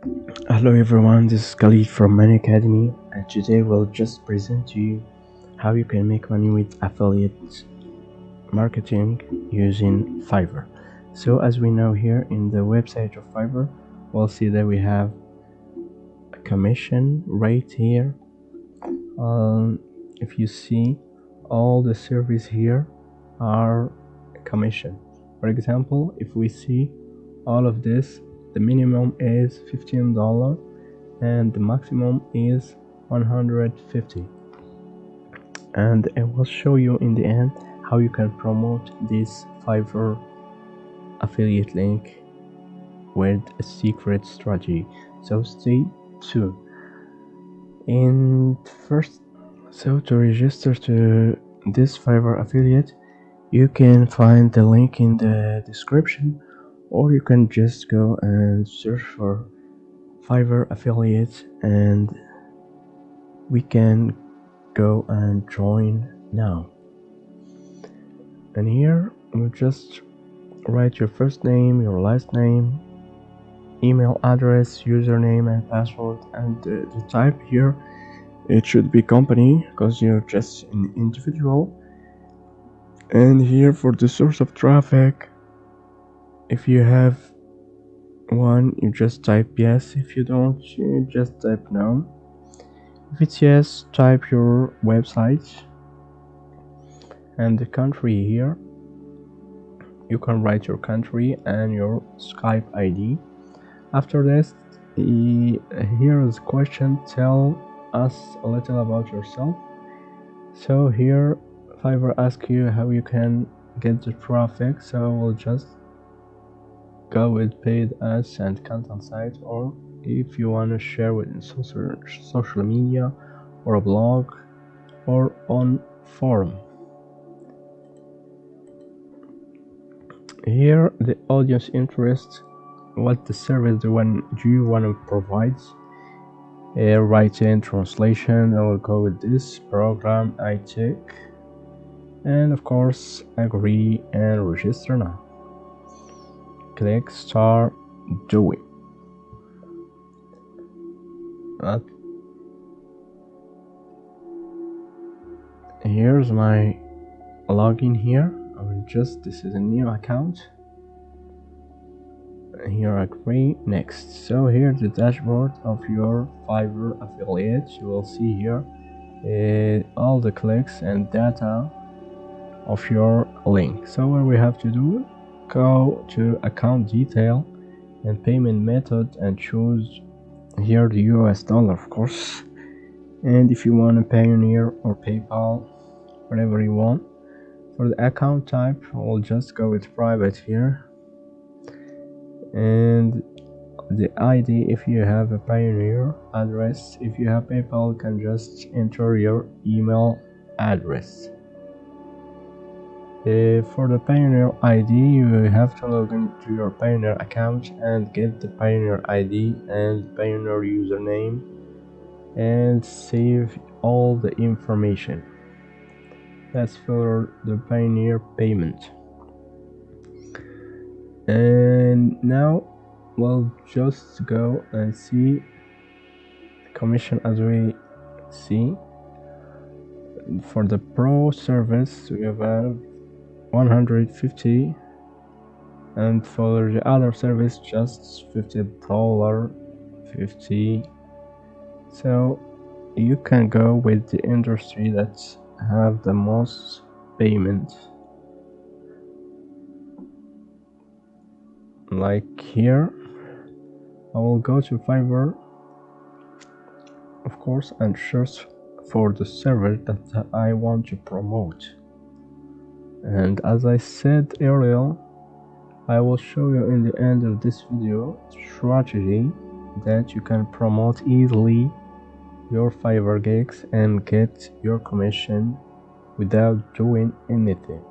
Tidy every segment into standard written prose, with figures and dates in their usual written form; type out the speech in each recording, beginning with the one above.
Hello everyone, this is Khalid from Money Academy, and today we'll just present to you how you can make money with affiliate marketing using Fiverr. So as we know here in the website of Fiverr, we'll see that we have a commission rate here. If you see, all the service here are commission. For example, if we see all of this, the minimum is $15 and the maximum is 150, and I will show you in the end how you can promote this Fiverr affiliate link with a secret strategy, so stay tuned. And first, so to register to this Fiverr affiliate, you can find the link in the description, or you can just go and search for Fiverr affiliate and we can go and join now. And here you just write your first name, your last name, email address, username and password, and the type here, it should be company because you're just an individual. And here for the source of traffic, if you have one, you just type yes. If you don't, you just type no. If it's yes, type your website and the country here. You can write your country and your Skype ID. After this, here is a question, tell us a little about yourself. So here Fiverr asks you how you can get the traffic, so we'll just go with paid ads and content site, or if you want to share with social media or a blog or on forum. Here the audience interest, what the service do you want to provide, writing, translation. I will go with this program I take, and of course agree and register now. Click start doing. Here's my login here. I will this is a new account. Here agree, next. So here's the dashboard of your Fiverr affiliate. You will see here all the clicks and data of your link. So what we have to do, go to account detail and payment method and choose here the US dollar, of course. And if you want a Payoneer or PayPal, whatever you want. For the account type, we'll just go with private here. And the ID, if you have a Payoneer address, if you have PayPal, you can just enter your email address. For the Payoneer ID, you have to log into your Payoneer account and get the Payoneer ID and Payoneer username and save all the information. That's for the Payoneer payment. And now we'll just go and see the commission. As we see, for the pro service we have 150, and for the other service just $50. So you can go with the industry that have the most payment. Like here, I will go to Fiverr, of course, and search for the server that I want to promote. And as I said earlier, I will show you in the end of this video strategy that you can promote easily your Fiverr gigs and get your commission without doing anything.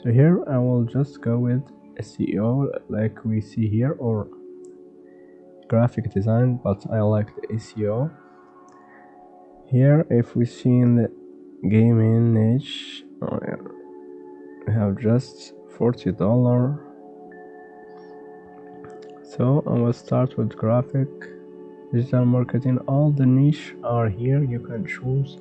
So here I will just go with SEO like we see here, or graphic design, but I like the SEO. Here if we see in the gaming niche, we have just $40. So I will start with graphic, digital marketing. All the niche are here. You can choose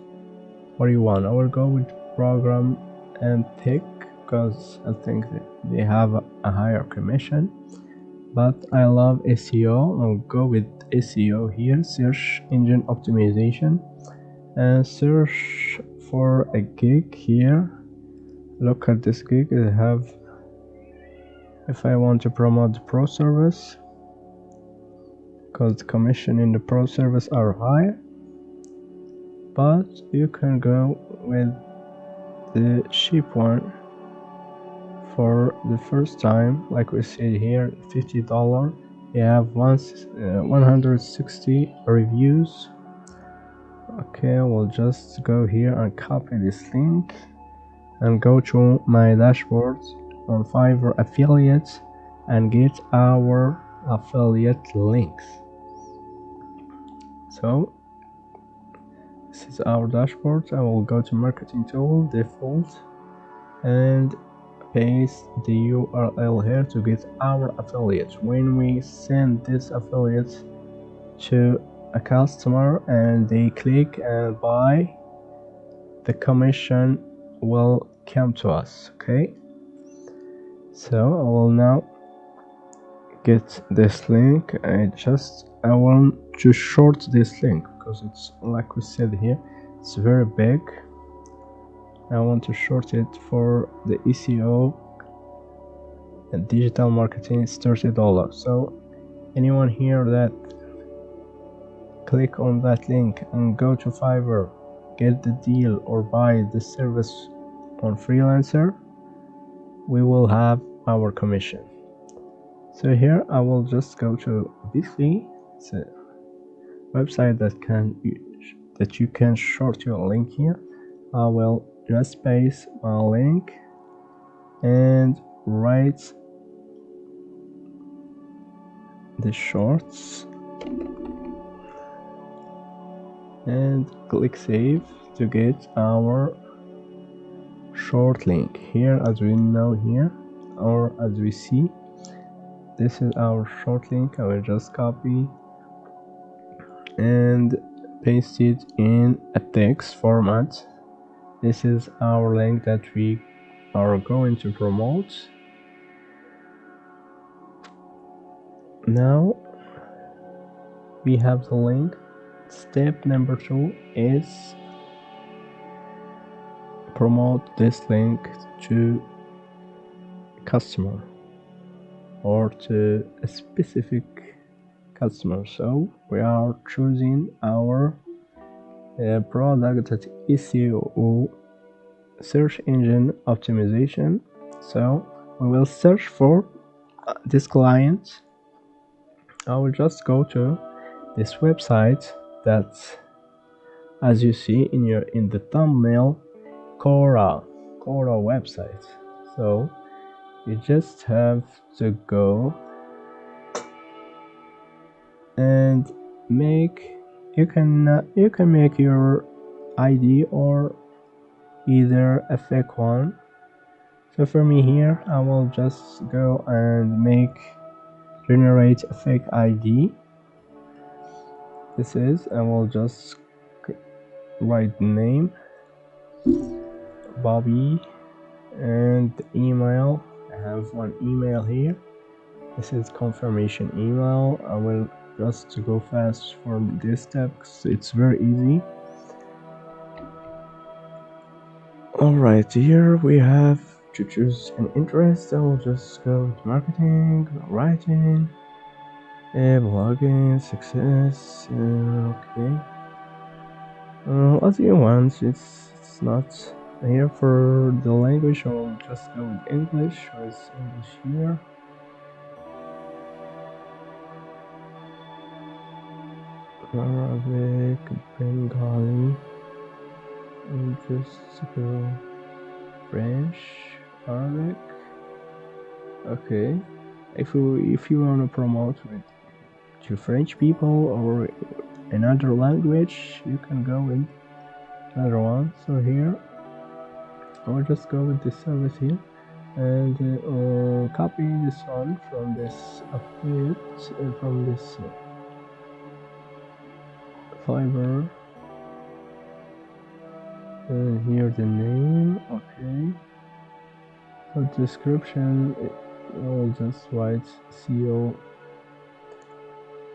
what you want. I will go with program and tech because I think they have a higher commission. But I love SEO. I'll go with SEO here, search engine optimization, and search for a gig here. Look at this gig. I have, if I want to promote the pro service, because the commission in the pro service are high, but you can go with the cheap one for the first time. Like we see here, $50. You have 160 reviews. Okay, we'll just go here and copy this link and go to my dashboard on Fiverr affiliates and get our affiliate links. So this is our dashboard. I will go to marketing tool default and paste the URL here to get our affiliate. When we send this affiliate to a customer and they click and buy, the commission will come to us. Okay, so I will now get this link. I want to short this link because it's, like we said here, it's very big. I want to short it for the SEO and digital marketing. It's $30. So anyone here that click on that link and go to Fiverr, get the deal or buy the service on freelancer, we will have our commission. So here I will just go to Bitly. It's a website that you can short your link here. I will just paste my link and write the shorts and click save to get our short link here. As we know here, or as we see, this is our short link. I will just copy and paste it in a text format. This is our link that we are going to promote. Now we have the link. Step number 2 is promote this link to a customer or to a specific customer. So we are choosing our product that SEO, search engine optimization. So we will search for this client. I will just go to this website that, as you see in the thumbnail, Quora website. So you just have to go and you can make your ID or either a fake one. So for me here, I will just go and generate a fake ID. This is, I will just write the name, Bobby, and the email. I have one email here. This is confirmation email. I will just go fast for this step because it's very easy. Alright, here we have to choose an interest. I will just go with marketing, writing, blogging, success. Okay, as you want. It's not here for the language. I'll just go with English. Choose English here. Arabic, Bengali, and just go French, Arabic. Okay, if you want to promote to French people or another language, you can go with another one. So here I will just go with this service here. and copy this one from this affiliate from this FIVERR, and here the name. Okay, for description we'll just write CO,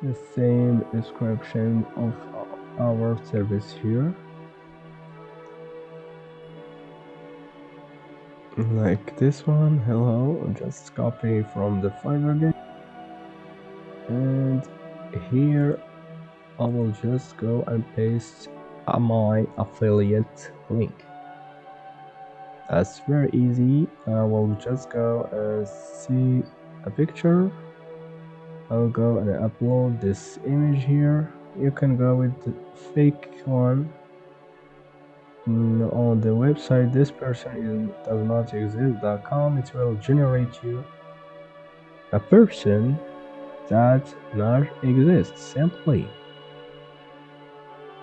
the same description of our service here, like this one. Hello, just copy from the FIVERR game, and here I will just go and paste my affiliate link. That's very easy. I will just go and see a picture. I'll go and upload this image here. You can go with the fake one. On the website this person does not exist.com, it will generate you a person that not exists simply.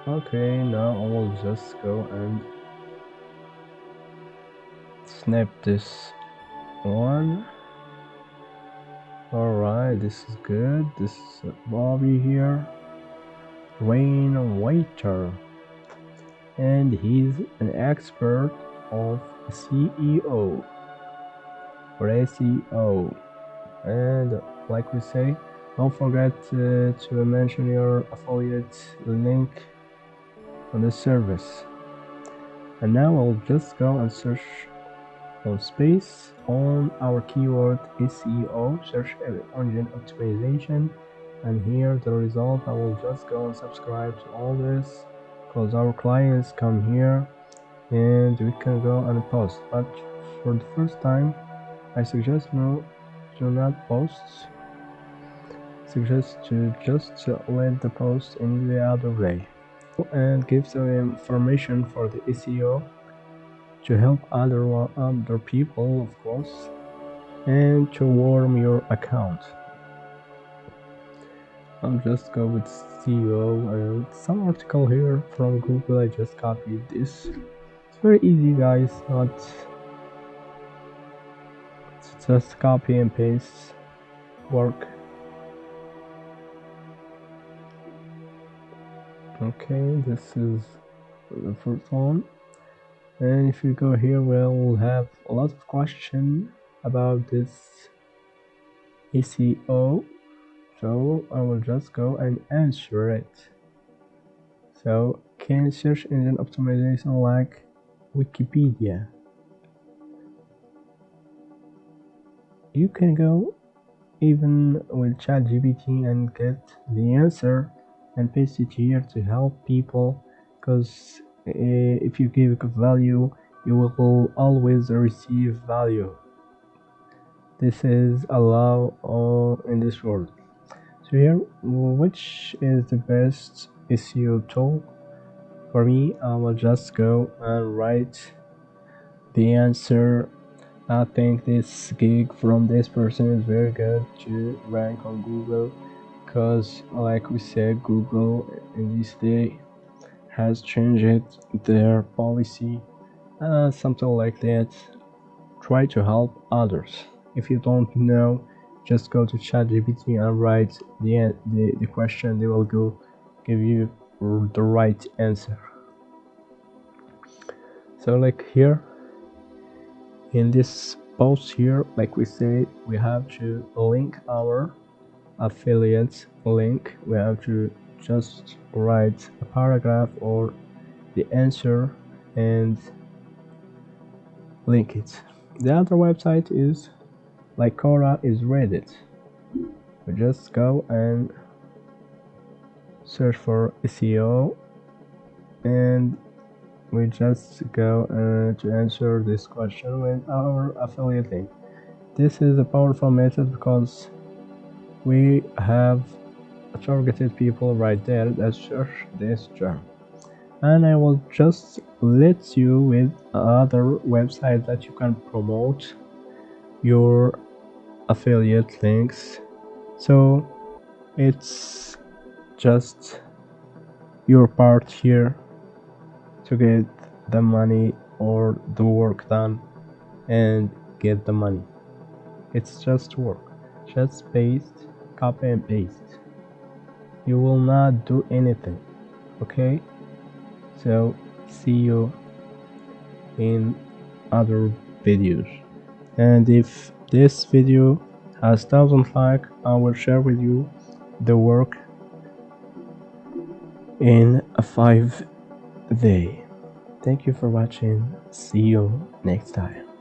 Okay, now I will just go and snap this one. Alright, this is good. This is Bobby here, Rain Waiter, and he's an expert of CEO or SEO. And like we say, don't forget to mention your affiliate link on the service. And now I'll just go and search on space on our keyword SEO, search engine optimization, and here the result. I will just go and subscribe to all this because our clients come here and we can go and post. But for the first time I suggest do not post. Suggest to just let the post in the other day and give some information for the SEO to help other people, of course, and to warm your account. I'll just go with SEO and some article here from Google. I just copied this. It's very easy, guys, not just copy and paste work. Okay, this is the first one. And if you go here, we'll have a lot of questions about this SEO, so I will just go and answer it. So, can search engine optimization like Wikipedia? You can go even with ChatGPT and get the answer and paste it here to help people, because if you give value, you will always receive value. This is a law in this world. So here, which is the best SEO tool? For me, I will just go and write the answer. I think this gig from this person is very good to rank on Google, because like we said, Google in this day has changed their policy, something like that. Try to help others. If you don't know, just go to ChatGPT and write the question. They will go give you the right answer. So like here in this post here, like we say, we have to link our affiliate link. We have to just write a paragraph or the answer and link it. The other website is like Quora is Reddit. We just go and search for SEO and we just go to answer this question with our affiliate link. This is a powerful method because we have targeted people right there that search this term. And I will just let you with other websites that you can promote your affiliate links. So it's just your part here to get the money or the work done and get the money. It's just work. Just paste, copy and paste. You will not do anything. Okay? So see you in other videos. And if this video has 1,000 likes, I will share with you the work in a 5 day. Thank you for watching. See you next time.